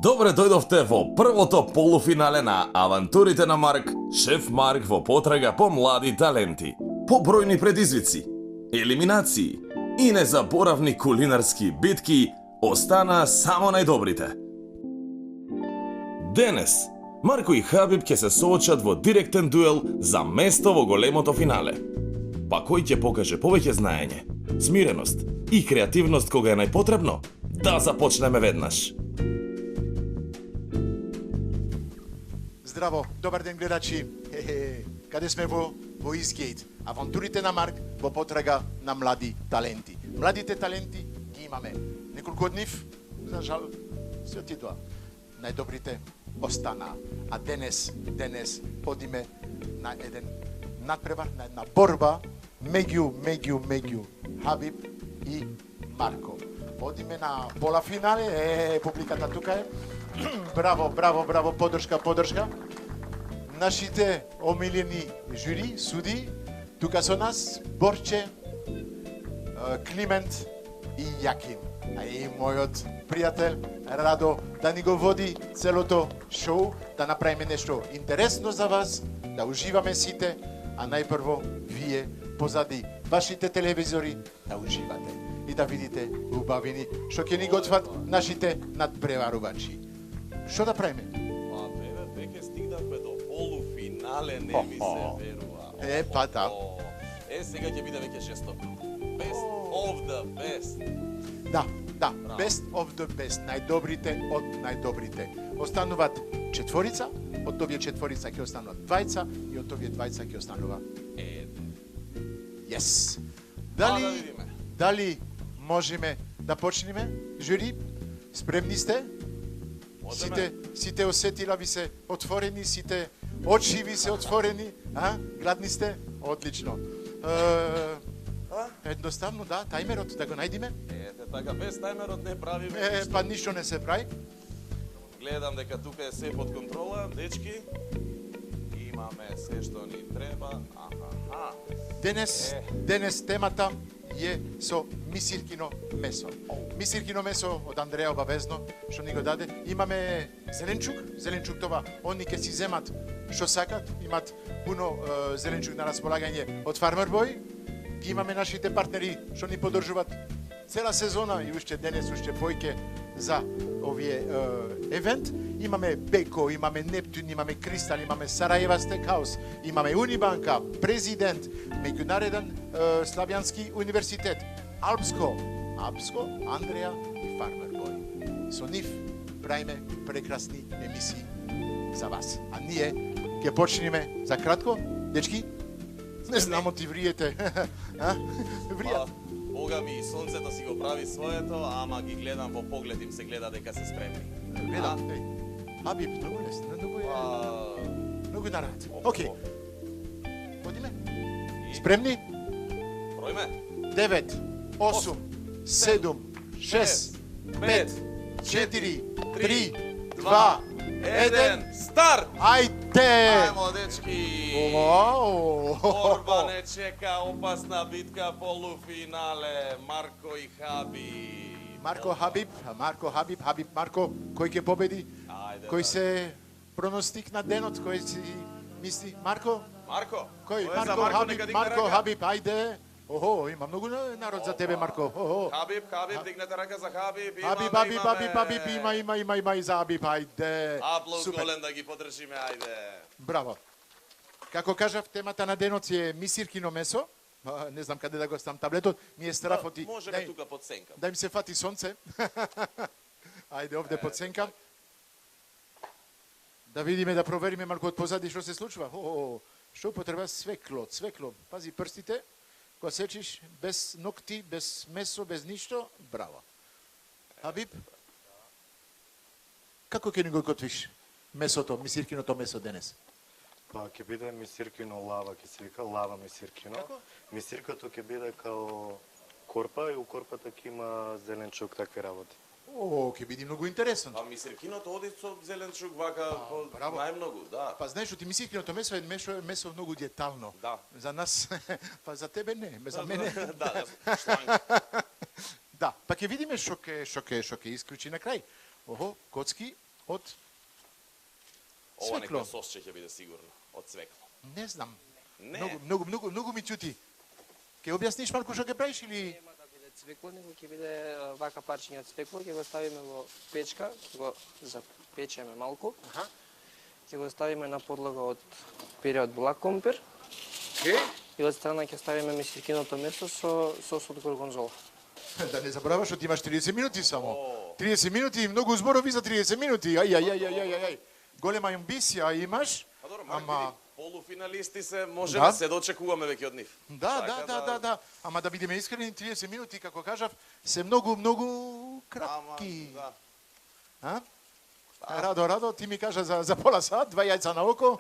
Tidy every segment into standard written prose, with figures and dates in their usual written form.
Добре дојдовте во првото полуфинале на авантурите на Марк, шеф Марк во потрага по млади таленти. Побројни предизвици, елиминации и незаборавни кулинарски битки остана само најдобрите. Денес, Марко и Хабиб ќе се соочат во директен дуел за место во големото финале. Па кој ќе покаже повеќе знаење, смиреност и креативност кога е најпотребно? Да започнеме веднаш. Здраво, добар ден гледачи. Каде сме во Eastgate? Авантурите на Марк во потрага на млади таленти. Младите таленти ги имаме. Неколку од нив, за жал, се отидоа. Најдобрите остана. А денес одиме на еден надпревар, на една борба меѓу Хабиб и Марко. Одиме на полуфинале, публиката тука е. Браво, поддршка. Нашите омилени жури, суди, тука со нас, Борче, Климент и Јакин. А и мојот пријател Радо да ни го води целото шоу, да направиме нешто интересно за вас, да уживаме сите, а најпрво вие позади вашите телевизори да уживате и да видите убавини што ќе ни готват нашите надпреварувачи. Што да правиме? Па, веќе стигнавме до полуфинале, не ми се верува. Па да. Сега ќе биде веќе жестоко. Best of the best. Да, best of the best, најдобрите од најдобрите. Остануваат четворица, од овие четворица ќе остануваат двајца и од овие двајца ќе останува еден. Yes. Дали можеме да почнеме? Жури, спремни сте? Сите осетила ви се отворени, сите очи ви се отворени, гладни сте? Одлично. Едноставно, да, тајмерот да го најдиме. Така, без тајмерот не правиме. Па ништо не се прави. Гледам дека тука е се под контрола, дечки. Имаме се што ни треба. Денес темата е со мисиркино месо. Мисиркино месо од Андреја обавезно, што ни го даде. Имаме зеленчук това, они ќе си земат што сакат, имат пуно зеленчук на располагање од Farmer Boy. Ги имаме нашите партнери што ни поддржуваат цела сезона и уште денес уште појќе за овие евент. Имаме Беко, имаме Нептун, имаме Кристал, имаме Сарајева Стекхаус, имаме Унибанка, Президент, меѓунареден Славјански универзитет, Апско, Андреја и Farmer Boy. Со нив правиме прекрасни емисии за вас. А ние ќе почнеме за кратко, дечки. Не знамо ти вриете. Вријат. Бога ми и сонцето си го прави своето, ама ги гледам во поглед им се гледа дека се спремни. Гледам, Хабиб, многу лесно, многу нарад. Окей. Одиме? Спремни? Бројме? 9, 8, 7, 6, 5, 4, 3, 2, 1, старт! Ајде! Ајмо, дечки! Вау! Борба не чека, опасна битка, полуфинале, Марко и Хабиб. Марко, Хабиб, Марко, кој ќе победи? Кој се проностик на денот, кој си мисли? Марко? Кој? Марко, Хабиб, ајде! Охо, има многу народ за тебе, Марко. Хабиб, дигнете рака за Хабиб. Хабиб, има и за Хабиб, ајде. Аплауз голем да ги поддржиме, ајде. Браво. Како кажав, темата на денот е мисиркино месо. Не знам каде да го ставам таблетот. Ми е страфот и... Можеме тука под сенка. Да им се фати сонце. Ајде, овде под сенка. Да видиме, да провериме малку од позади што се случува. Што потреба? Свекло. Пази прстите. Кога сечиш без ногти, без месо, без ништо, браво. Хабиб? Како ќе ни го готвиш месото, мисиркиното месо денес? Па ќе биде мисиркино лава, ќе се вика лава мисиркино. Како? Мисиркото ќе биде као корпа и у корпата ќе има зеленчук, такви работи. Ќе биде многу интересно. А мисиркиното оди со зеленчук вака најмногу, да. Па знаеш, ти мисиркиното месо е месо многу диетално. Да. За нас, па за тебе не, за мене. Да, шланг. Да, па ќе видиме што ќе исклучи на крај. Охо, коцки, Од Ова свекло. нека сосче ќе биде сигурно, од свекло. Не знам. Не. Многу ми чути. Ке објасниш малку што ќе правиш или Нема да биде цвекло, него ќе биде вака парчиња од цвекло, ќе го ставиме во печка, ќе го запечеме малку. Аха. Ќе го ставиме на подлога од пере од блак компир Ке? и од страна ќе ставиме мисиркиното месо со сос од горгонзола. Да не забраваш што ти имаш 30 минути само. 30 минути, многу зборови за 30 минути. Ај. Голема амбиција имаш. А добро, Марк, Ама- види, полуфиналисти се, може Да. да се дочекуваме веќе од нив. Да. Ама да бидеме искрени, 30 минути, како кажав, се многу кратки. Да. А? Радо, ти ми кажа за пола сат, 2 јајца на око.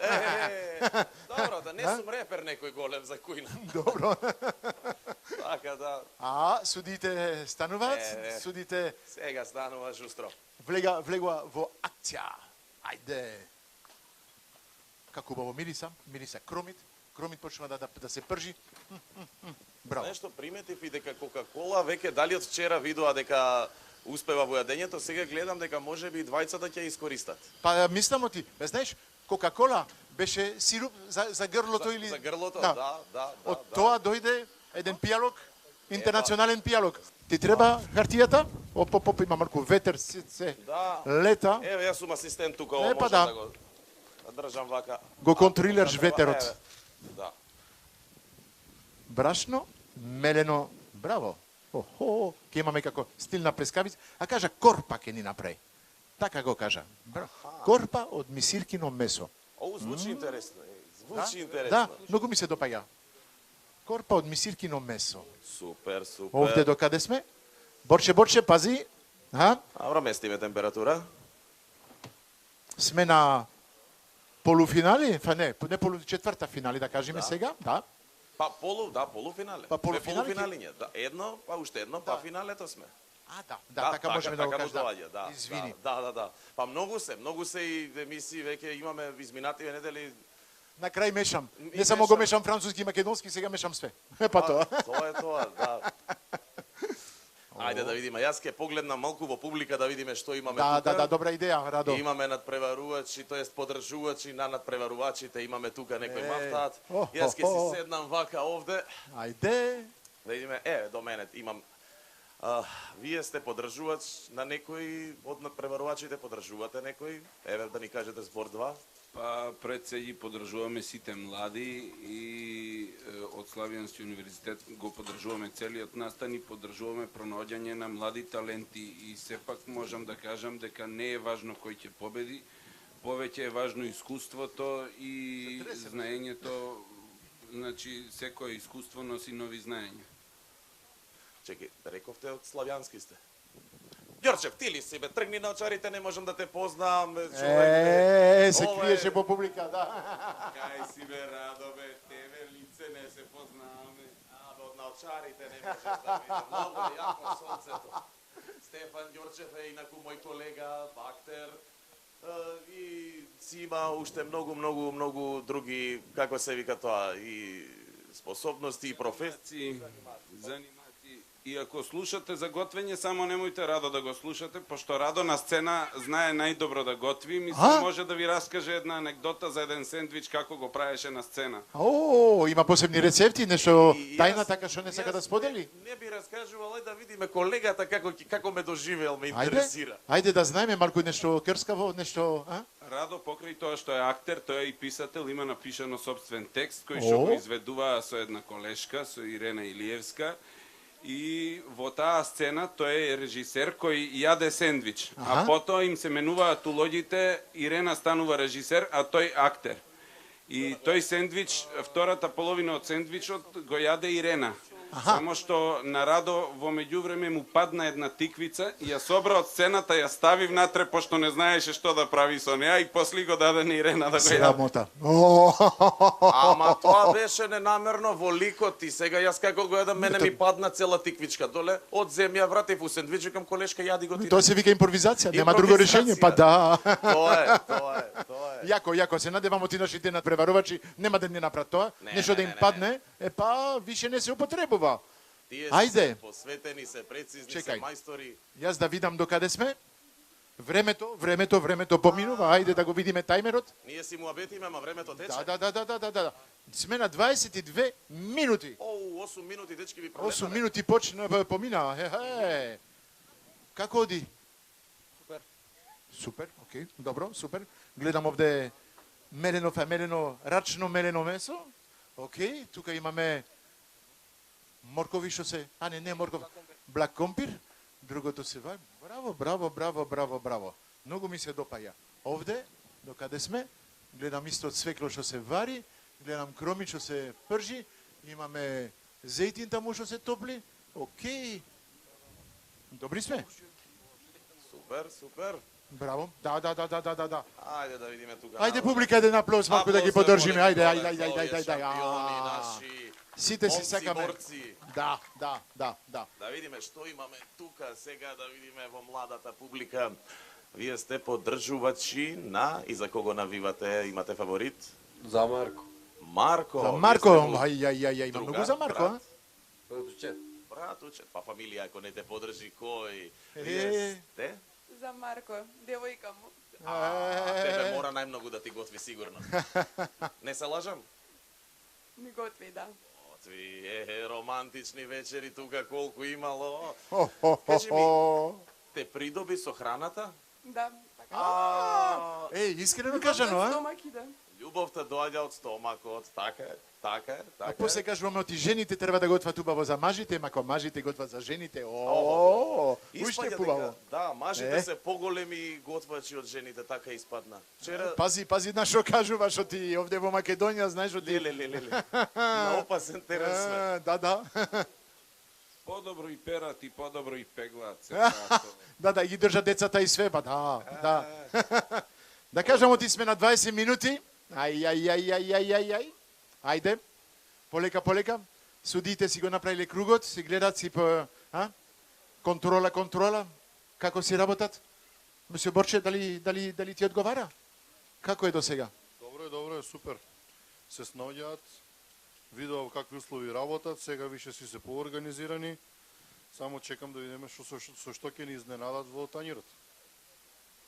Добро, да не сум репер некој голем за кујна. Добро. Така да, А, судите стануваат, судите сега станува жустро. влегува во акција. Ајде. Како убаво мириса кромит почнува да се пржи. Браво. Нешто приметив и дека Кока-Кола веќе дали од вчера видува дека успева во јадењето, сега гледам дека можеби и двајцата ќе искористат. Па мислам ти, бе знаеш, Кока-Кола беше сируп за грлото или За грлото, да. Од тоа дојде еден пијалок, интернационален пијалок. Ти треба хартијата? Оп, има малку ветер, се Да. лета. Еве, јас сум асистент тука, Е, па можам да. да го држам вака. Го контролираш ветерот. Еве, да. Брашно, мелено, браво. Охо, ќе имаме како стил на плескавица, а кажа корпа ќе ни направи. Така го кажа. Корпа од мисиркино месо. Оу, звучи интересно. Звучи Да, интересно. многу ми се допаѓа. Корпа од мисиркино месо. Супер. Овде докаде сме? Борче, пази. Абра, местиме температура. Сме на полуфинали, не четврта финали да кажеме сега, да. Па полуфинале. Па полуфинале полуфиналиње, да. Едно, па уште едно, па финалето сме. Да, така можеме да го така кажеме. доаѓа, да. Извини. Да. Па многу се и емисии веќе имаме изминативе недели. На крај мешам. И Не само го мешам. мешам француски и македонски, сега мешам све. Па тоа. Тоа е тоа, да. Ајде да видиме, јас ќе погледнам малку во публика да видиме што имаме тука. Да, добра идеја, Радо. Имаме надпреварувачи, тоест подржувачи на надпреварувачите, имаме тука некој Е, мафтат. о, Јас ќе о, си о. седнам вака овде. Ајде. Да видиме, до мене имам. Вие сте подржувач на некој од надпреварувачите, подржувате некој? Еве да ни кажете збор 2. Па пред се ги подржуваме сите млади и од Славјански универзитет го подржуваме целиот настан и подржуваме пронаоѓање на млади таленти и сепак можам да кажам дека не е важно кој ќе победи, повеќе е важно искуството и знаењето, значи секое искуство носи нови знаења. Чекај, рековте од Славјански сте. Ѓорчев, ти ли си бе? Тргни на очарите, не можам да те познам, бе, човек. бе. Се Ова е- криеше по публика, да. Кај си бе, Радо, бе, тебе лице не се познаваме. Од наочарите не можеш да видиш. Многу е јако сонцето. Стефан Ѓорчев е инаку мој колега, актер. И си има уште многу други, како се вика тоа, и способности и професии. Занимати. И ако слушате за готвење, само немојте Радо да го слушате, пошто Радо на сцена знае најдобро да готви. Мислам, може да ви раскаже една анекдота за еден сендвич како го правеше на сцена. О, има посебни рецепти, нешто И тајна јас- така што не сака јас да сподели? Не би раскажувал, да видиме колегата како ме доживеал, ме интересира. Ајде да знаеме малку нешто крскаво, нешто, а? Радо, покрај тоа што е актер, тој е и писател, има напишано собствен текст кој што О. го изведува со една колешка, со Ирена Илиевска. И во таа сцена тој е режисер кој јаде сендвич. Аха. А потоа им се менуваат улогите, Ирена станува режисер, а тој актер. И тој сендвич, втората половина од сендвичот го јаде Ирена. Само што на Радо во меѓувреме му падна една тиквица и ја собра од сцената, ја стави внатре пошто не знаеше што да прави со неа и после го даде на Ирена да го јаде. Срамота. О, Ама тоа беше ненамерно во ликот и сега јас како го јадам, мене ми падна цела тиквичка доле, од земја вратив у сендвич, викам колешка јади го ти. Тоа се вика импровизација, нема друго решение, па да. Тоа е. Јако, се надевам ти нашите надпреварувачи нема да ни направат тоа, нешто да им падне, па више не се употребува. Тие Ајде. се посветени, се прецизни, Чекај. се мајстори. Јас да видам докаде сме. Времето поминува. Ајде да го видиме тајмерот. Ние си му абетиме, ама времето тече. Да. Сме на 22 минути. Оу, 8 минути, дечки ви 8 пролетнале. минути помина. Како оди? Супер, окей, добро, супер. Гледам овде мелено, рачно мелено месо. Окей, тука имаме моркови што се, не морков, блак компир. Другото се вари. Браво. Многу ми се допаја. Овде, докаде сме, гледам исто цвекло што се вари, гледам кроми што се пржи, имаме зејтин таму што се топли. Окей. Добри сме? Супер. Браво. Да. Ајде да видиме тука. Ајде публика, еден аплауз малку да ги поддржиме. Ајде. Шампиони наши. Сите си Момци, сакаме. борци. Да. Да видиме што имаме тука сега, да видиме во младата публика. Вие сте поддржувачи на и за кого навивате? Имате фаворит? За Марко. Марко. За Вие Марко, сте му има друга, многу за Марко, а? Братуче. Братуче, па фамилија ако не те поддржи, кој? Е. Вие сте? За Марко, девојка му. Тебе мора најмногу да ти готви сигурно. Не се лажам? Ми готви, да. Отви, романтични вечери тука колку имало. Кажи Кажи ми, те придоби со храната? Да, така. Искрено кажано, а? Стомак иде. Љубовта доаѓа од стомакот, така е. А после кажуваме оти жените треба да готват убаво за мажите, мако мажите готват за жените. Уште Испаѓа побаво. дека, да, мажите се поголеми готвачи од жените, така испадна. Вчера, Пази на што кажуваш, што ти овде во Македонија, знаеш што ти... леле, на опасен терен сме. Да. Подобро и перат и подобро и пеглаат се. Да, ги држат децата и све, па да. Да кажам, оти сме на 20 минути. Ај. Ајде. Полека. Судите си го направиле кругот, си гледат си по... Контрола. Како си работат? Мисля, Борче, дали ти одговара? Како е до сега? Добро е, супер. Се снаоѓаат, видов какви услови работат, сега више си се поорганизирани. Само чекам да видиме со што ќе ни изненадат во тањирот.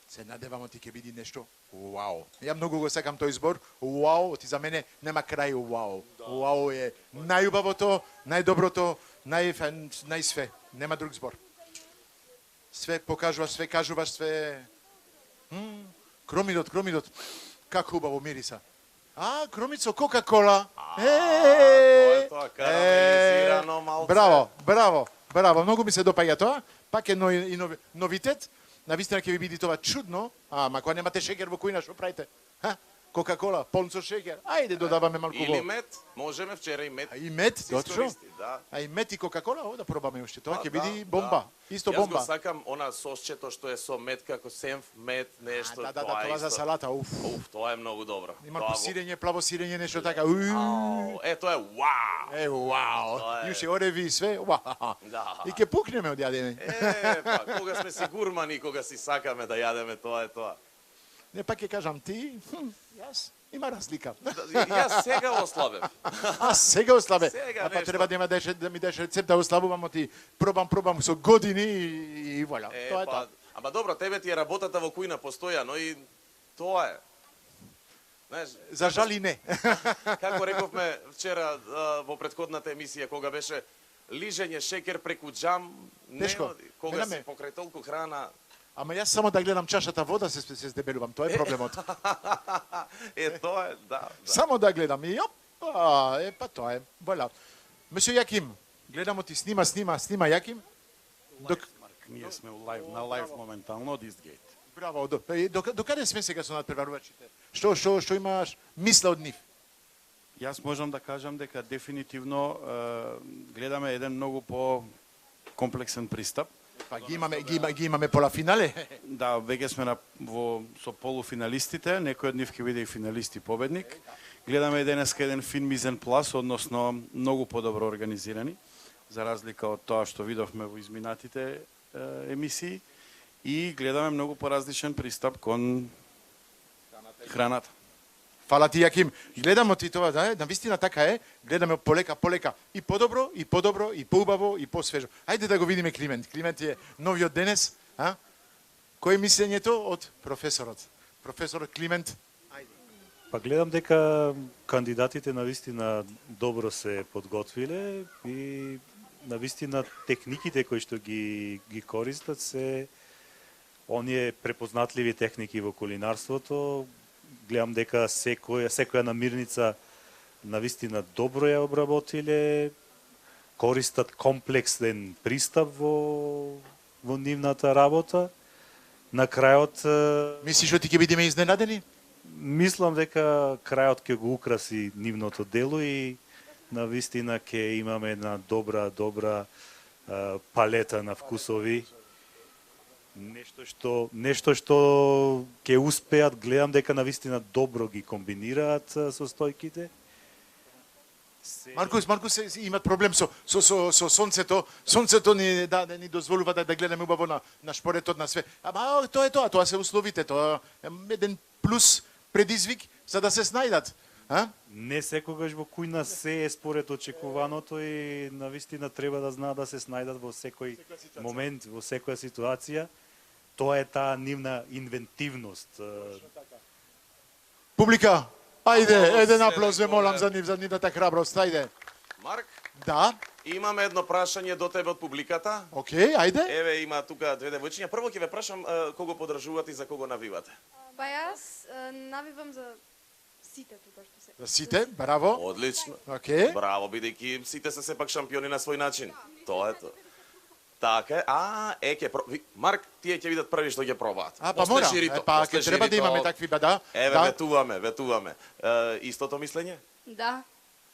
Се надевам, ти ќе биде нешто. Вау. Ја многу го сакам тој збор. Вау, ти за мене нема крај вау. Вау е најубавото, најдоброто, најсве. Нема друг збор. Све покажуваш, све кажуваш, све... Кромидот. Како убаво мириса. Кромицо, Кока-кола. Тоа карамелизирано малце. Браво. Многу ми се допаѓа тоа. Пак е новитет. Навистина ќе ви биде тоа чудно, ама кога немате шеќер во кујна, што правите? Кока-кола, полн со шеќер. Ајде додаваме малку Или мед, можеме вчера и мед. И мед, се точно. искористи, да. И мед и Кока-кола, да пробаме уште. Тоа ќе Да, биде бомба. Исто бомба. Јас го сакам она сосчето што е со мед, како сенф, мед, нешто. Да, тоа за салата, Тоа е многу добро. Има сирење, плаво сирење, нешто така. Тоа е вау. Вау. Тоа е. Уште ореви и све. Да. И ќе пукнеме од јадење. Кога сме си гурмани, кога си сакаме да јадеме, тоа е тоа. Не, пак ќе кажам ти, јас, има разлика. Јас сега ослабев. Сега ослабе. Сега Па нешто. треба да ми дадеш рецепт да ослабувам, ти пробам со години и воля. Тоа е тоа. Ама добро, тебе ти е работата во кујна постојано и тоа е. Знаеш, За жали не. како рековме вчера во претходната емисија, кога беше лижење шеќер преку джам, не Тешко. оди. Кога Мене си покрај толку храна, Ама јас само да гледам чашата вода се здебелувам, тоа е проблемот. тоа е, да. Само да гледам и па тоа е. Воля. Месио Јаким, гледамо ти снима Јаким. Ние сме на лайв моментално од Истгейт. Браво. До каде сме сега со надпреварувачите? Што имаш мисла од нив? Јас можам да кажам дека дефинитивно гледаме еден многу по комплексен пристап. Па ги имаме полафинале. Да, веќе сме со полуфиналистите, некој од нив ќе биде и финалист и победник. Гледаме денеска еден фин мизен плас, односно многу подобро организирани, за разлика од тоа што видовме во изминатите емисии, и гледаме многу поразличен пристап кон храната. Фала ти, Јаким. Гледамо ти тоа, да, навистина така е. Гледаме полека. И подобро, и поубаво, и посвежо. Ајде да го видиме Климент. Климент е новиот денес. Кој е мислењето од професорот? Професор Климент. Па гледам дека кандидатите навистина добро се подготвиле и навистина техниките кои што ги користат се оние препознатливи техники во кулинарството. Гледам дека секоја намирница навистина добро ја обработиле, користат комплексен пристап во нивната работа. На крајот Мислиш што ти ќе бидеме изненадени? мислам дека крајот ќе го украси нивното дело и навистина ќе имаме една добра палета на вкусови. Нешто што ќе успеат, гледам дека навистина добро ги комбинираат состојките. Маркус имат проблем со сонцето. Сонцето ни ни дозволува да гледаме убаво на шпоретот на све. Ама тоа се условите, тоа е еден плюс предизвик за да се снајдат. Не секогаш во кујна се е според очекуваното и навистина треба да знаат да се снајдат во секој момент, во секоја ситуација. Тоа е таа нивна инвентивност. Публика, ајде, еден аплауз ве молам за нивната храброст, ајде. Марк, Да, имаме едно прашање до тебе од публиката. окей, ајде. Еве има тука две девојчиња. Прво ќе ве прашам кого поддржувате и за кого навивате. Па јас навивам за сите тука што се. За сите, браво. Одлично. Окей. Браво, бидејќи сите се сепак шампиони на свој начин. Тоа е тоа. Така е. Марк, тие ќе видат први што ќе пробаат. Па После мора. жирито, Па после ќе треба да жирито. имаме такви да. Еве, да. ветуваме. Истото мислење? Да.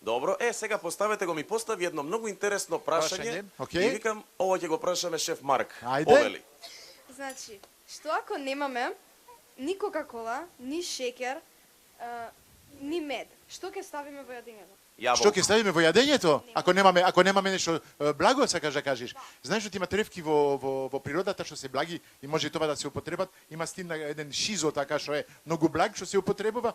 Добро, сега поставете го, ми постави едно многу интересно прашање. окей. И викам, ова ќе го прашаме шеф Марк. Ајде. Повели. Значи, што ако немаме ни Кока-кола, ни шеќер, ни мед? Што ќе ставиме во јадењето? Што ќе ставиме во јадењето? Ако немаме нешто благо, сакаш да кажеш. Знаеш што има тревки во природата што се благи и може тоа да се употребат. Има стимна еден шизо така што е многу благ што се употребува.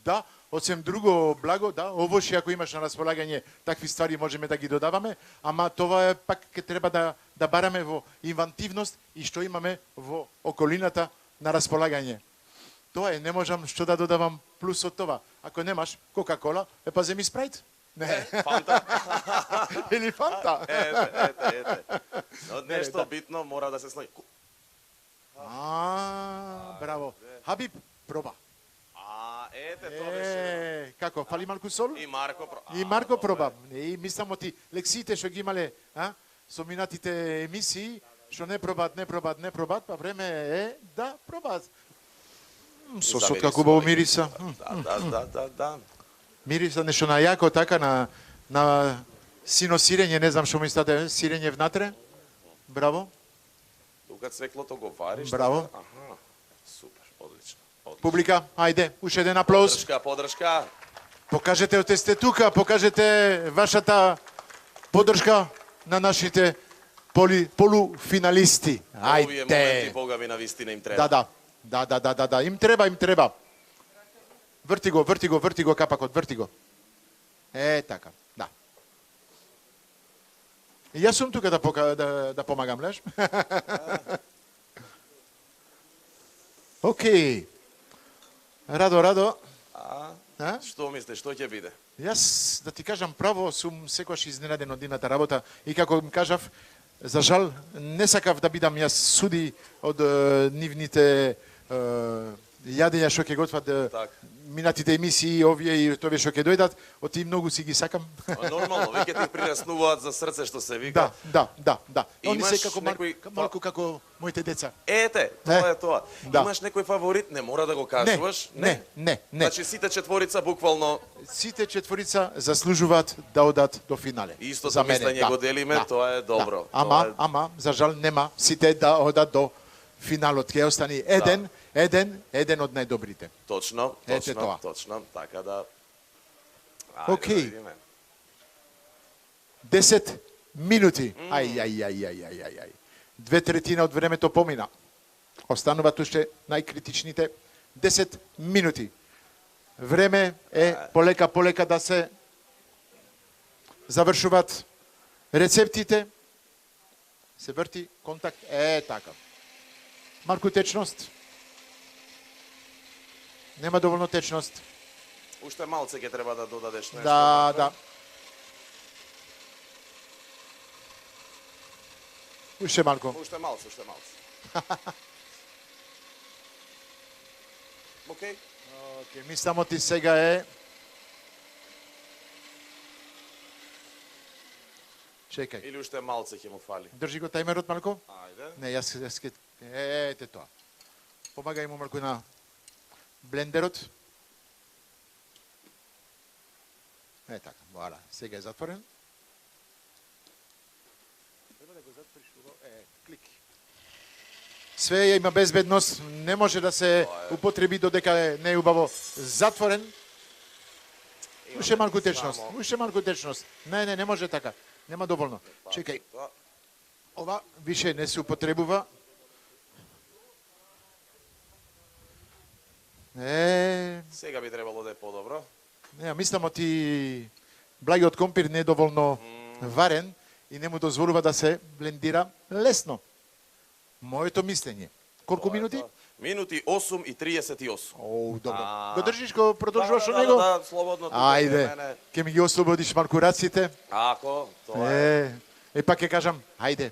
Да, освен друго благо, да, овошје ако имаш на располагање такви ствари можеме да ги додаваме, ама тоа е пак ќе треба да бараме во инвентивност и што имаме во околината на располагање. Тоа е, не можам што да додавам плюс од това. Ако немаш Кока-кола, па земи спрајт. Не. Фанта. Или фанта. Ете. Нешто битно мора да се снајде. Браво. Хабиб, проба. Ете, тоа беше. Како, фали малку сол? И Марко проба. И Марко проба. И мислам оти лекциите што ги имале, со минатите емисии, што не пробат, па време е да пробат. Сосот како убаво мириса. Да. Мириса нешто на јако, така на сино сирење, не знам што ми стаде, сирење внатре. Браво. Тука цвеклото го вариш. Браво. Аха. Супер, одлично. Публика, ајде, уште еден аплауз. Подршка. Покажете оте сте тука, покажете вашата поддршка на нашите полуфиналисти. Овие моменти, Ајде. Бога ми навистина им треба. Да. Им треба. Врти го капакот, врти го. Така, да. И јас сум тука да помагам, леш? Океј. Радо. Што мислиш, што ќе биде? Јас, да ти кажам право, сум секогаш изненаден од нивната работа и како им кажав, за жал, не сакав да бидам јас суди од нивните јадења што ќе готват минатите емисии, овие и овие што ќе дојдат, од тие многу си ги сакам. Нормално, веќе ти приреснуваат за срце што се вика. Да. Они се Имаш како малку како моите деца. Ете, тоа е тоа. Да. Имаш некој фаворит, не мора да го кажуваш. Не. Значи сите четворица буквално Сите четворица заслужуваат да одат до финале. истото мислење го делиме, тоа е добро. Ама, за жал нема сите да одат до финалот. Ќе остани еден од најдобрите. Точно, Ете тоа. така да. Океј. 10 минути. Ај. 2/3 од времето помина. Остануваат уште најкритичните 10 минути. Време е полека да се завршуваат рецептите. се врти, контакт, така. Малку течност. Нема доволно течност. Уште малце ќе треба да додадеш нешто. Да. Уште малку. Уште малце. Океј. Океј, мислам ти сега е... Чекај. Или уште малце ќе му фали. Држи го тајмерот малку. Ајде. Не, јас ете тоа. Помагај му малку на блендерот. Така, вуала, сега е затворен. Треба да го затвориш убаво. Клик. Све има безбедност, не може да се употреби додека не е убаво затворен. Уште малку течност. Не може така. Нема доволно. Чекај. Ова више не се употребува. Сега би требало да е подобро. Не, мислам ти благиот компир не е доволно варен и не му дозволува да се блендира лесно. Моето мислење. Колку минути? Минути 8 и 38. Оу, добро. Го држиш, го продолжуваш од него? Да, слободно. Ајде, ке ми ги ослободиш малку раците. Ако, тоа е. Пак ќе кажам, ајде,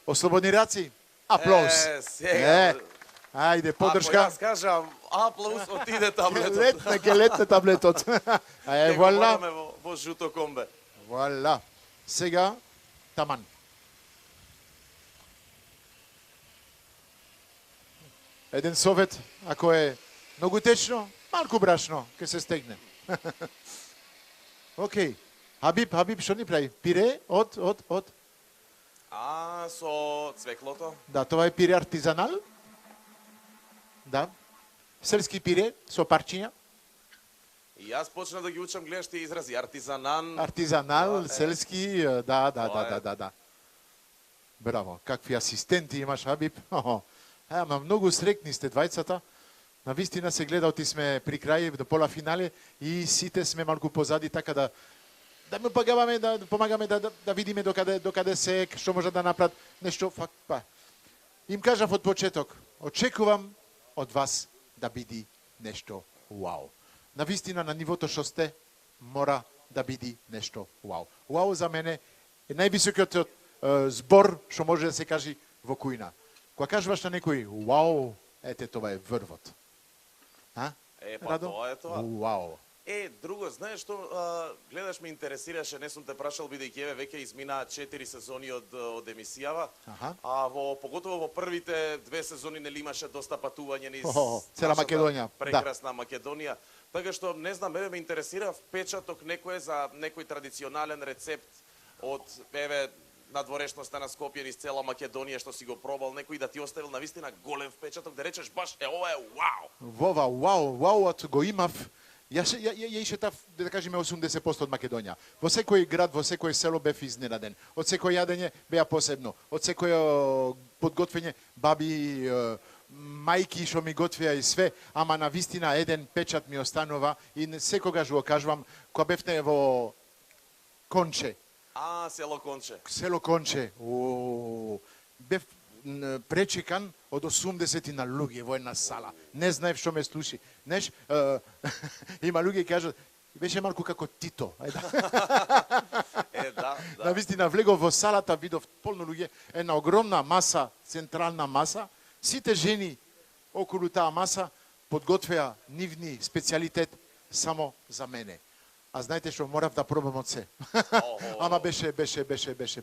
ослободни раци, аплауз. Сега. Ајде, поддршка. Ако јас кажам, аплауз, отиде таблетот. Летне таблетот. Вуала. Во жуто комбе. Вуала. Сега, таман. Еден совет, ако е многу течно, малку брашно, ке се стегне. Океј. Хабиб, што ни прави? Пире од? Со цвеклото. Да, тоа е пире артизанал. Да. Селски пире со парчиња. И јас почна да ги учам, гледаш тие изрази, Артизанал, селски, да. Браво, какви асистенти имаш, Хабиб. Ама многу срекни сте двајцата. Навистина се гледа, оти сме при крај до полафинале и сите сме малку позади, така да му помагаме да видиме докаде се, што може да направат нешто. Им кажав од почеток, очекувам од вас да биде нешто вау. Навистина на нивото што сте, мора да биде нешто вау. Вау за мене е највисокиот збор што може да се кажи во кујна. Кога кажуваш на некој вау, ете тоа е врвот. Тоа е тоа. Вау. Друго, знаеш што, гледаш ме интересираше, не сум те прашал, бидејќи еве веќе измина 4 сезони од емисијава, поготово во првите 2 сезони нели имаше доста патување низ цела Македонија. Прекрасна Македонија. Така што, не знам, еве ме интересира впечаток некој за некој традиционален рецепт од, еве, надворешноста на Скопје низ цела Македонија што си го пробал, некој да ти оставил навистина голем впечаток, да речеш баш, ова е вау. Вова, вауот го имав. Ја ишетав, да кажеме, 80% од Македонија. Во секој град, во секој село бев изненаден. Од секој јадење беа посебно. Од секој подготвење баби, мајки што ми готвеа и све, ама на вистина еден печат ми останува и секогаш го кажувам, кога бевте во Конче. Село Конче. Село Конче. Бев пречекан од 80 на луѓе во една сала. Не знаев што ме слуши. Знаеш, има луѓе кажат, беше малку како Тито. Да. Навистина влегов во салата, видов полно луѓе, една огромна маса, централна маса. Сите жени околу таа маса подготвеа нивни специјалитет само за мене. А знаете што, морав да пробам од се. Ама беше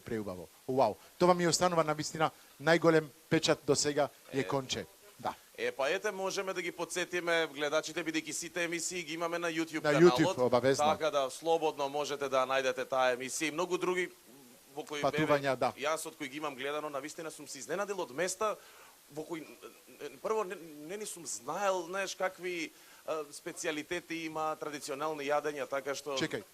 преубаво. Вау. Тоа ми останува на вистина најголем печат до сега е Конче. Да. Ете, можеме да ги подсетиме гледачите, бидејќи сите емисии ги имаме на YouTube каналот. На YouTube, обавезно. Така да слободно можете да најдете таа емисија и многу други во кои патувања, да. Јас од кои ги имам гледано, на вистина сум се изненадил од места во кои прво не ни сум знаел, знаеш, какви специјалитети има, традиционални јадења, така што... Чекај.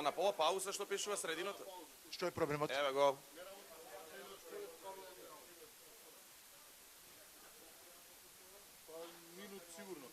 На пола пауза што пишува средината. Што е проблемот? Еве го. Минут сигурно.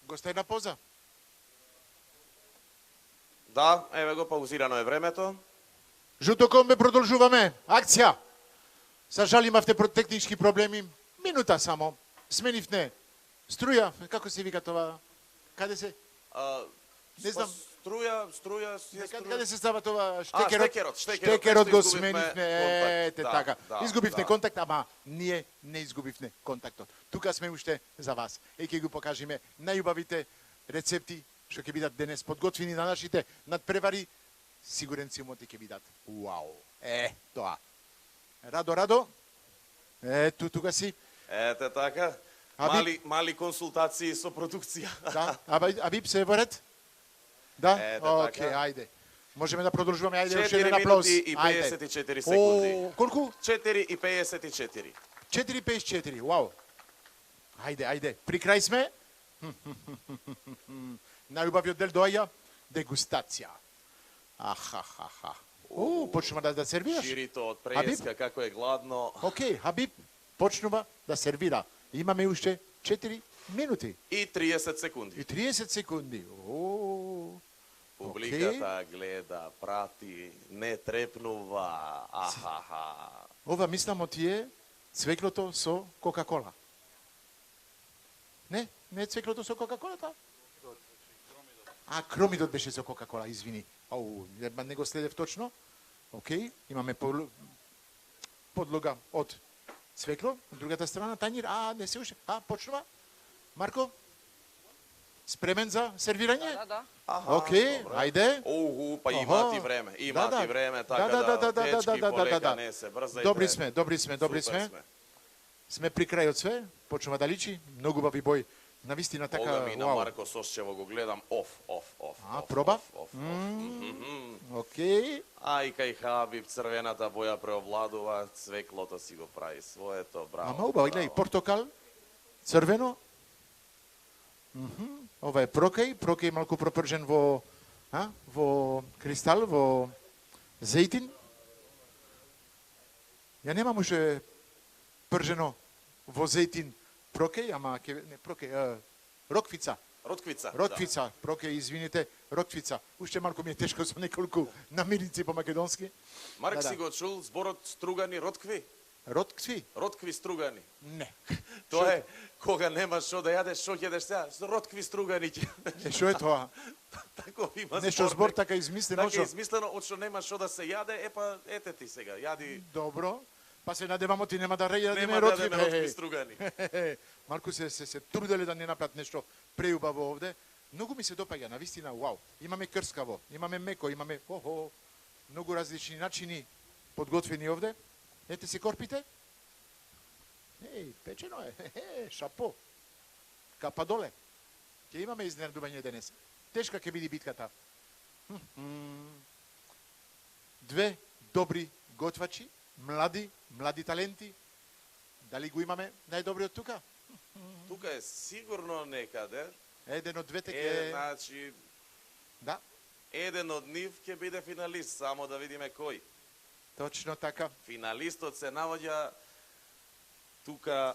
Госта една поза. Да, еве го, паузирано е времето. Жуто комбе, продолжуваме. Акција. За жал имавте технички проблеми. Минута само. Сменивте. Струја, како се вика това? Каде се? Не знам. Струја. Каде се става това? Штекерот. Штекерот го Изгубивме сменивме. Ете контакт. така. Да, Изгубивте да. контакт, ама ние не изгубивме контактот. Тука сме уште за вас. И ќе го покажеме најубавите рецепти што ќе бидат денес подготвени на нашите надпревари. Сигурен си моти ќе бидат. Уау. Тоа. Радо. Ето тука си. Ете така. Мали консултации со продукција. Да. Абиб се во ред? Да? Ете Океј, така. ајде. Можеме да продолжуваме, ајде, уште 4 еден аплауз. минути и Ајде. 54 секунди. Колку? 4:54. 4:54, вау. Ајде, при крај сме. Најубавиот дел доаѓа, дегустација. Ахахаха. Почнува да сервираш. Ширито од преска, како е гладно. Океј, Хабиб почнува да сервира. Имаме уште 4 минути. И 30 секунди. И 30 секунди. Публиката гледа, прати, не трепнува. Ахаха. Ова мислам од тие цвеклото со Кока-кола. Не е цвеклото со Кока-колата? Кромидот беше со Кока-кола, извини. Не го следев точно. Океј, имаме подлога од цвекло, од другата страна тањир, не се уште. Почнува. Марко? Спремен за сервирање? Да. Океј, ајде. Па има ти време. Има ти време, така да, дечки, полека, не се брзајте. Добри сме. Сме при крајот све, почнува да личи, многу бави бој. Навистина така, Ога ми на Марко Сосчево го гледам, проба? Океј. И кај Хабиб црвената боја преовладува, цвеклото си го прави своето, браво. Ама убаво, гледај, портокал, црвено. Ова е прокеј малку пропржен во кристал, во зејтин. Ја немам уште пржено во зејтин прокеј, ама не прокеј, роквица. Роквица, прокеј, извините, роквица. Уште малку ми е тешко со неколку намирници по македонски. Марк си го чул зборот стругани роткви? Роткви? Роткви стругани. Не. Тоа е кога немаш што да јадеш, што ќе јадеш сега? Роткви стругани ќе. Што е тоа? Таков има збор. Нешто збор така измислено. Така измислено, од што немаш што да се јаде, ете ти сега, јади. Добро. Па се надевамо ти нема да јадеме Нема да јадеме роткви стругани. Марку се труделе да не направат нешто преубаво овде. Многу ми се допаѓа, навистина, вау. Имаме крскаво, имаме меко, имаме многу различни начини подготвени овде. Ете се корпите. Печено е. Шапо. Капа доле. Ќе имаме изненадување денес. Тешка ќе биде битката. Две добри готвачи, млади таленти. Дали го имаме најдобриот тука? Тука е сигурно некаде. Еден од двете ќе... Значи... Да. Еден од нив ќе биде финалист, само да видиме кој. Точно така. Финалистот се наоѓа тука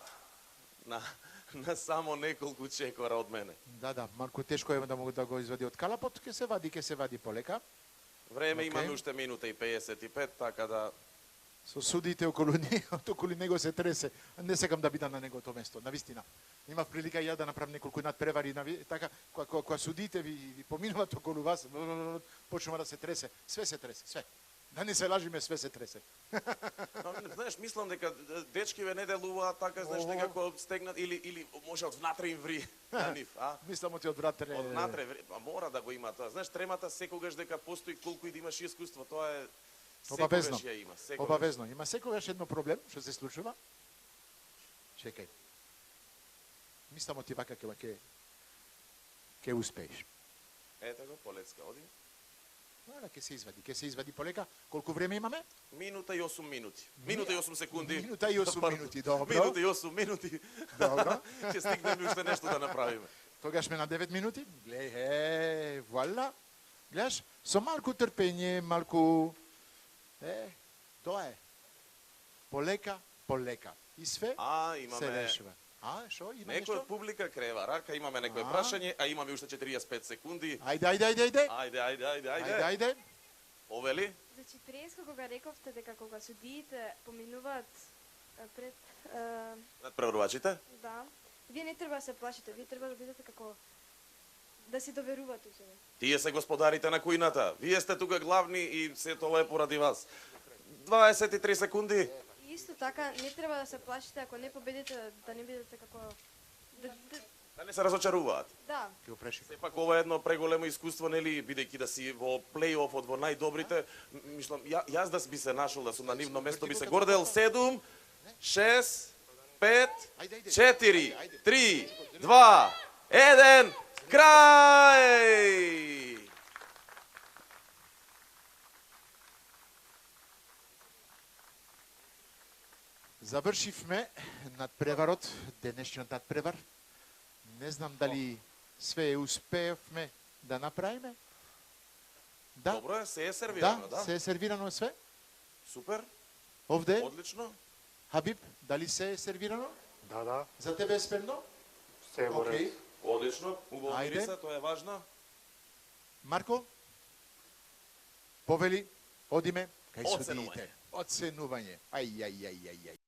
на само неколку чекора од мене. Да, малку тешко е да го извади од калапот, ќе се вади полека. Време имаме уште минута и 55, така да... Со судите околу него се тресе. Не сакам да бидам на неговото место, навистина. Имав прилика ја да направам неколку надпревари, така, кога судите ви поминуваат околу вас, почнува да се тресе. Све се тресе, све. Да не се лажиме, све се тресе. Знаеш, мислам дека дечкиве не делуваат така, знаеш, некако стегнат или може од внатре им ври на нив, Мислам од внатре. Од внатре ври, мора да го има тоа. Знаеш, тремата секогаш дека постои колку и да имаш искуство, тоа е Обавезно. Обавезно. Има секогаш едно проблем што се случува. Чекај. Мислам ти вака ќе успееш. Ете го, полецка, оди. Ќе се извади полека. Колку време имаме? Минута и 8 минути. Минута и 8 секунди. Минута и 8 минути, добро. Минута и 8 минути. Добро. Ќе стигнеме уште нешто да направиме. Тогаш сме на 9 минути. Глеј, вуала. Гледаш, со малку трпење, малку... тоа е. полека, полека. И све А, се имаме решува. А, шо, има некој нешто? од публика крева рака, имаме некое прашање, а имаме уште 45 секунди. Ајде, ајде, ајде, ајде. Ајде, ајде, ајде, Ајде, ајде. ајде. Овели? Значи, преско кога рековте дека кога судиите поминуваат пред... Надпреварувачите? да, вие не треба да се плашите, вие треба да бидете како... да си доверувате у себе. Тие се господарите на кујната. Вие сте тука главни и сето ова е поради вас. 23 секунди. И исто така, не треба да се плашите, ако не победите, да не бидете како... Да не се разочаруваат. Да. Ќе го преши. Сепак ова е едно преголемо искуство, нели, бидејќи да си во плей-офот во најдобрите, мислам, јас да би се нашол да сум на нивно место, би се гордел 7, 6, 5, 4, 3, 2, 1, крај! Завршивме надпреварот, денешниот надпревар. Не знам дали све успеевме да направиме. Да, Добро е, се е сервирано, да? се е сервирано све. Супер, Овде, одлично. Хабиб, дали се е сервирано? Да. За тебе е спремно? Се во ред. Окей. Одлично, убаво Ајде. мириса, тоа е важно. Марко? Повели, одиме кај Оценување. судиите. Оценување. Ај.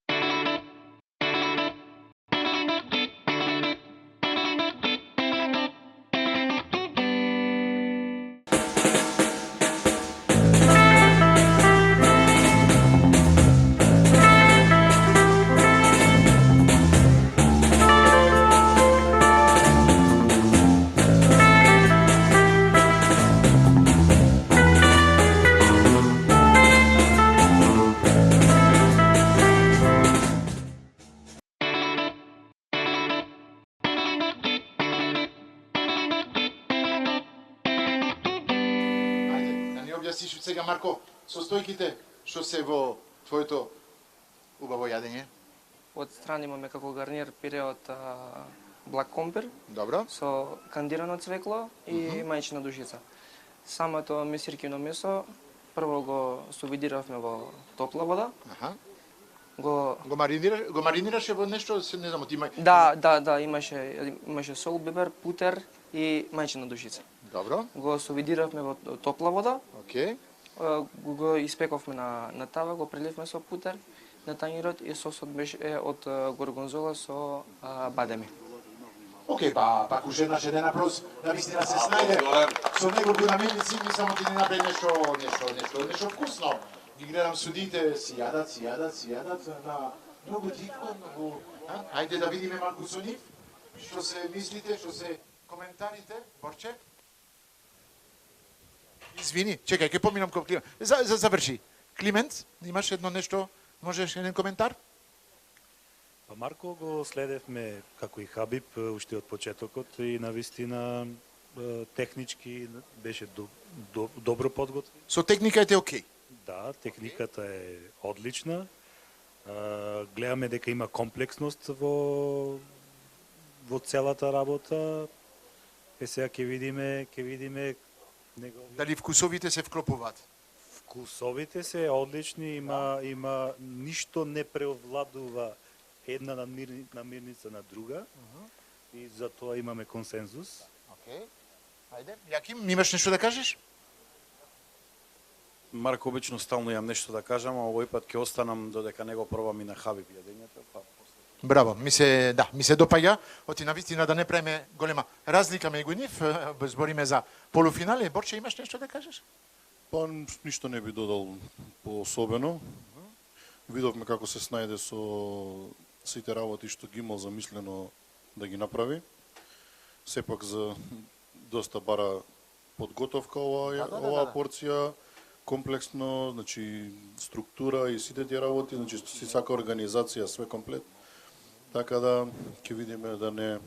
Ајде, да ни објасниш сега, Марко, состојките што се во твоето убаво јадење. Од страна имаме како гарнир пире од блак компир Добро. со кандирано цвекло и мајчина душица. Самото месиркино месо прво го сувидиравме во топла вода. Аха. Го Го маринираше во нешто, не знам, ти има... Да, имаше сол, бибер, путер и мајчина душица. Добро. Го сувидиравме во топла вода, Окей. го испековме на тава, го преливме со путер на тањерот и сосот беше од горгонзола со бадеми. Окей, пак уште еднаш еден напрос, да вистина се снајде. Со неколку наменици, ми само ти не направи нешто вкусно. Ги гледам судите, си јадат на многу тихо, многу... Ајде да видиме малку со нив, што се мислите, што се коментарите, Борче? Извини, чекај, ќе поминам кон Климент. Заврши. Климент, имаш едно нешто, можеш еден коментар? Па Марко го следевме како и Хабиб уште од почетокот и навистина технички беше добро подготвен. Со техниката е окей. Да, техниката е одлична. Гледаме дека има комплексност во целата работа. Сега ќе видиме Дали вкусовите се вклопуваат? Вкусовите се одлични, има ништо не преовладува една намирница на друга и затоа имаме консензус. Окей. Ајде, Јаким, имаш нешто да кажеш? Марко, обично стално имам нешто да кажам, а овој пат ќе останам додека не го пробам и на Хабиб јадењето, па Браво, ми се допаѓа, оти навистина да не правиме голема разлика меѓу нив, збориме за полуфинале. Борче, имаш нешто да кажеш? Па ништо не би додал поособено. Видовме како се снајде со сите работи што ги имал замислено да ги направи. Сепак за доста бара подготовка оваа порција, комплексно, значи структура и сите тие работи, значи си сака организација, све комплет. Така да ќе видиме да не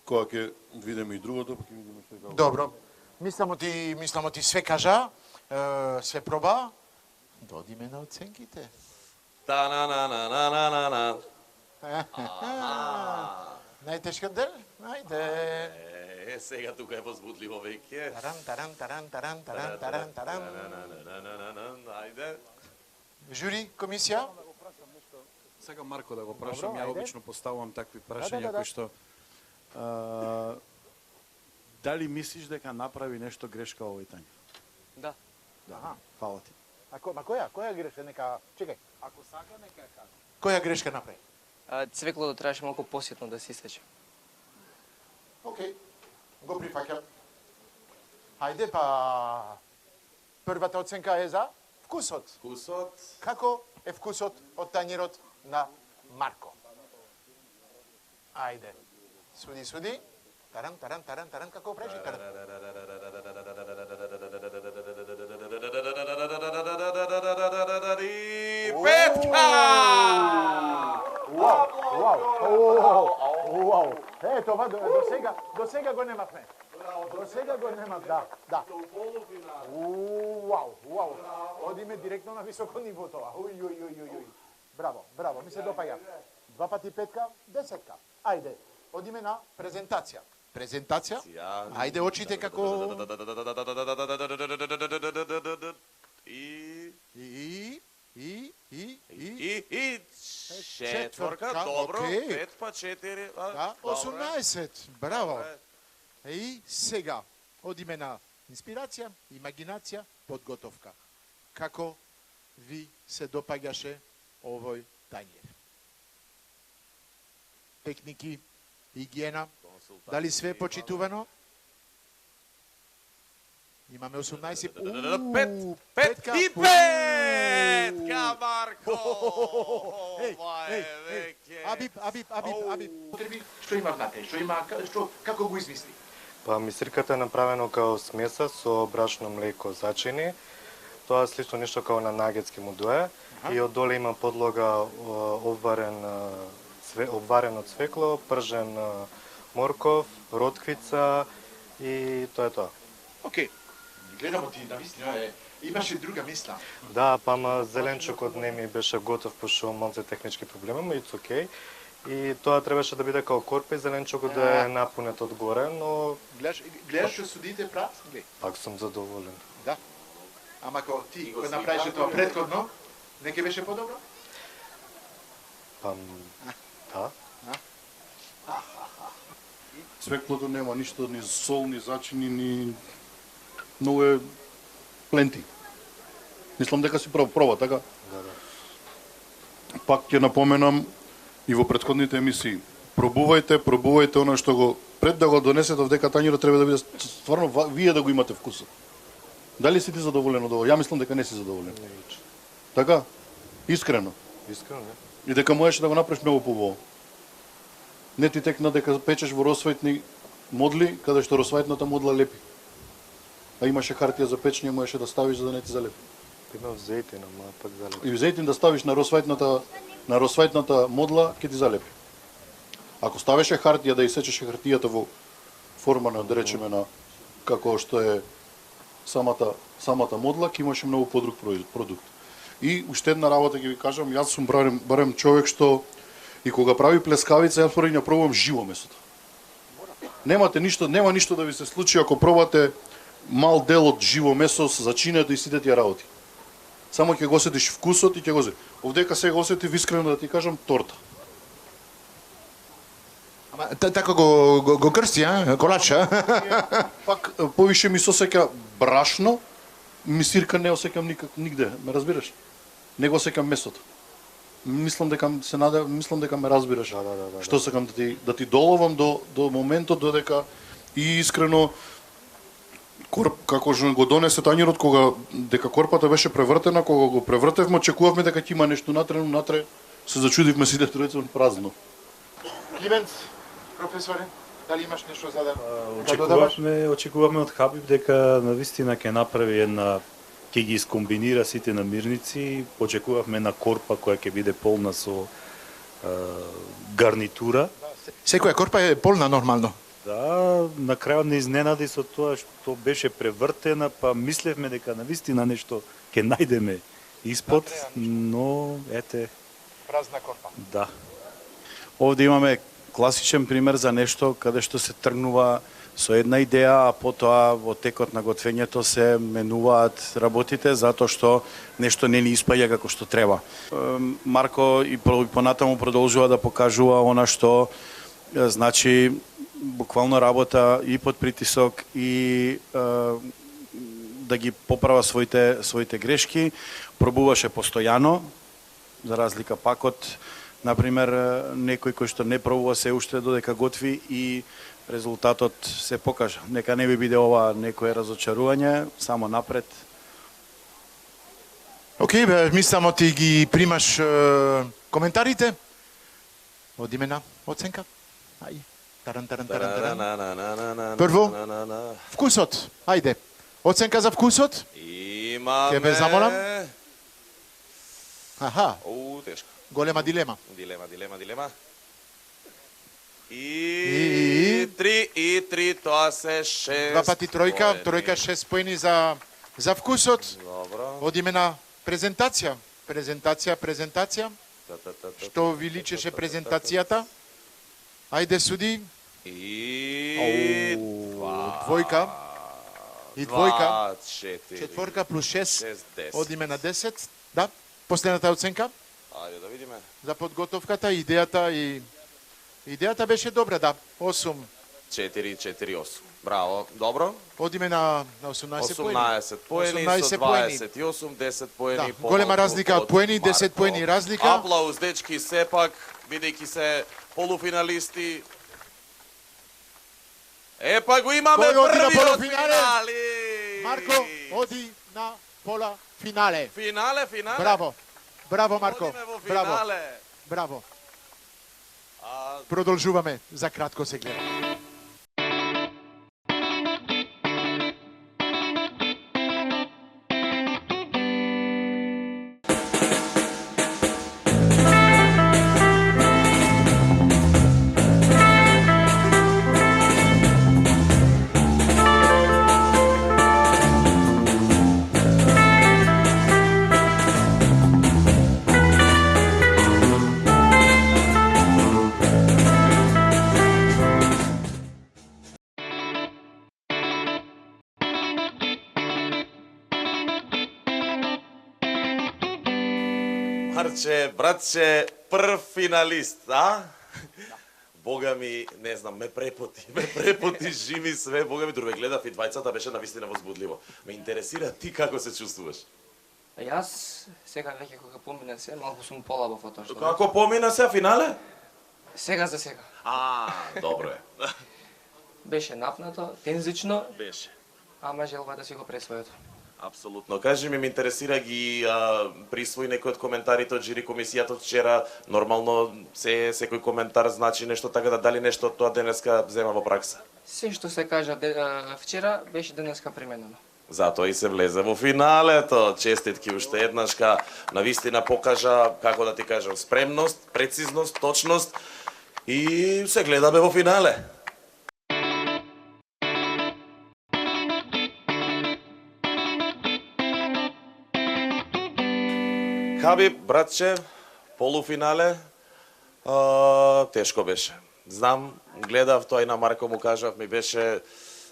кога ќе видиме и другото, па ќе видиме што е. Добро. Мисламо ти све кажа, све проба. Додиме на оценките. Та-на-на-на-на-на-на. Најтешкиот дел? Ајде. Сега тука е возбудливо веќе. Таран. Ајде. Жури, комисија? Сега Марко да го прашам, Добро, ја ајде. обично поставувам такви прашања да. кои што дали мислиш дека направи нешто грешка овој тањер? Да. Да. Фала ти. Ма која грешка нека чекај. Ако сака нека ја каже. Која грешка направи? Цвеклото требаше малку посетно да се исече. Океј. Го прифаќам. Хајде па првата оценка е за вкусот. Вкусот. Како е вкусот од тањерот на Марко? Ајде. Суди. Таран, како прежи? Таран. Петка! Уау. Е, това до сега го немавме. Да. Уау. Одиме директно на високо ниво тоа. Уј. Браво, ми се допаѓа. 2 пати петка, 10-ка. Ајде, одиме на презентација. Ајде, очите како... И четворка, добро, 5 па 4, Да, 18, браво. И сега, одиме на инспирација, имагинација, подготовка. Како ви се допаѓаше овој тањер? Техники, хигиена, дали све почитувано? Имаме 18... Петка Марко! Ова е веќе. Абиб. Што има внатре? Како го измисли? Па мисирката е направено као смеса со брашно млеко зачини. Тоа е слично нешто као на нагетски му дое. И оддоле има подлога обварено цвекло, пржен морков, ротквица и тоа е тоа. Океј. Гледамо ти, навистина имаше друга мисла. Да, па зеленчукот не ми беше готов, пошто малце технички проблеми, но it's окей. И тоа требаше да биде као корпа и зеленчукот да е напунет од горе, но... Гледаш што судите прав? Пак сум задоволен. Да. Ама ако ти го направише тоа предходно, не ќе беше подобро? Па, да. Цвеклото нема ништо, ни сол, ни зачини, ни... Многу е пленти. Мислам дека си проба, така? Да. Пак ќе напоменам и во претходните емисии. Пробувајте она што го пред да го донесете во дека тањерот треба да биде стварно вие да го имате вкусот. Дали си ти задоволен од ова? Ја мислам дека не си задоволен. Така? Искрено. Искрено, И дека можеш да го направиш многу побово. Не ти текна дека печеш во росвајтни модли, каде што росвајтната модла лепи. А имаше хартија за печење, можеше да ставиш за да не ти залепи. Имав зејтин, ама пак залепи. И зејтин да ставиш на росвајтната модла, ќе ти залепи. Ако ставеше хартија да исечеше хартијата во форма на, да речеме, на како што е самата модла, ќе имаше многу подруг продукт. И уште една работа ќе ви кажам, јас сум барем човек што и кога прави плескавица, јас први ја пробувам живо месото. Нема ништо да ви се случи ако пробате мал дел од живо месо со зачинето и сите тие работи. Само ќе го осетиш вкусот и ќе го осетиш. Овдека сега осетив искрено да ти кажам торта. Ама така го крсти, колача. Пак повише ми сосеќа брашно, мисирка не осеќам нигде, ме разбираш? Не го осеќам месото. Мислам дека ме разбираш. Да. Што сакам да ти доловам до моментот додека и искрено како што го донесе тањерот кога дека корпата беше превртена, кога го превртевме, очекувавме дека ќе има нешто натре се зачудивме сите тројца празно. Климент, професоре, дали имаш нешто за да Очекувавме од Хабиб дека навистина ќе направи ќе ги искомбинира сите намирници, очекувавме на корпа која ќе биде полна со гарнитура. Секоја корпа е полна нормално. Да, на крајот не изненади со тоа што беше превртена, па мислевме дека навистина нешто ќе најдеме испод, но ете празна корпа. Да. Овде имаме класичен пример за нешто каде што се тргнува со една идеја, а потоа во текот на готвењето се менуваат работите затоа што нешто не ни испаѓа како што треба. Марко и понатаму продолжува да покажува она што значи буквално работа и под притисок и да ги поправа своите грешки, пробуваше постојано, за разлика пак од например некој кој што не пробува се уште додека готви и резултатот се покажа. Нека не би биде ова некое разочарување, само напред. Океј, ми само ти ги примаш коментарите од имена оценка. Ај. Прво, вкусот. Ајде. Оценка за вкусот? Имаме... Ке ме замолам. Аха. Тешко. Голема дилема. Дилема. И 3, тоа се 6. Два пати тројка, 6 поени за вкусот. Добро. Од имена презентација. Презентација. Што ви личеше презентацијата? Ајде суди. И двојка. И двојка. 4. 4 плюс 6. 10. Од имена 10. Да. Последната оценка Ајде да видиме. за подготовката, идејата беше добра, да. 8. 4-8. Браво, добро. Од име на 18 поени. 18 поени, со 28, 10 поени. Да, голема разлика од поени, 10 поени разлика. Аплауз, дечки, сепак, бидејќи се полуфиналисти. Епа го имаме Кој оди на првиот полуфинале? финали. Марко оди на полуфинале. Финале. Браво Марко. Одиме во финале. Браво. Продолжуваме, за кратко се гледа. Марче, братче, прв финалист, а? Бога ми, не знам, ме препоти, живи све, бога ми, друге гледав и двајцата беше навистина возбудливо. Ме интересира ти како се чувствуваш? Јас сега веќе кога помина се, малку сум полабав од тоа што. Како помина се финале? Сега за сега. Добро е. Беше напнато, тензично, Беше. ама желба да си го пресвојат. Апсолутно. Кажи ми интересира ги присвои некој од коментарите од жири комисијата вчера. Нормално секој коментар значи нешто, така да дали нешто од тоа денеска зема во пракса? Се што се кажа вчера беше денеска применено. Затоа и се влезе во финалето. Честитки уште еднашка. Навистина покажа, како да ти кажам, спремност, прецизност, точност и се гледаме во финале. Хабиб, братче, полуфинале, тешко беше. Знам, гледав тоа и на Марко му кажав, ми беше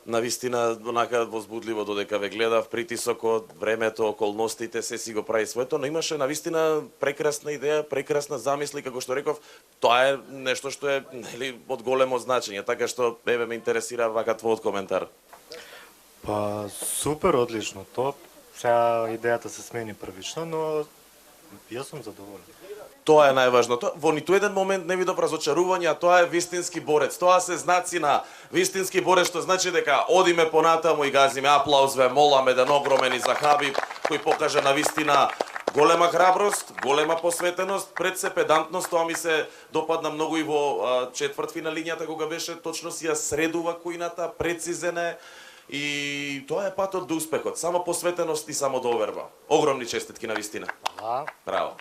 навистина онака возбудливо додека ве гледав, притисокот, времето, околностите, се си го прави своето, но имаше навистина прекрасна идеја, прекрасна замисли, како што реков, тоа е нешто што е нели од големо значење, така што еве ме интересира вака твојот коментар. Па супер, одлично, тоа сега идејата се смени првично, но јас сум задоволен. Тоа е најважното. Во ниту еден момент не видов разочарување, а тоа е вистински борец. Тоа се знаци на вистински борец, што значи дека одиме понатаму и газиме. Аплауз ве молам еден огромен и за Хабиб, кој покажа навистина голема храброст, голема посветеност, пред се педантност. Тоа ми се допадна многу и во четвртфиналињата кога беше точно си ја средува кујната, прецизен е. И тоа е патот до успехот. Само посветеност и само доверба. Огромни честитки навистина. Браво. Браво.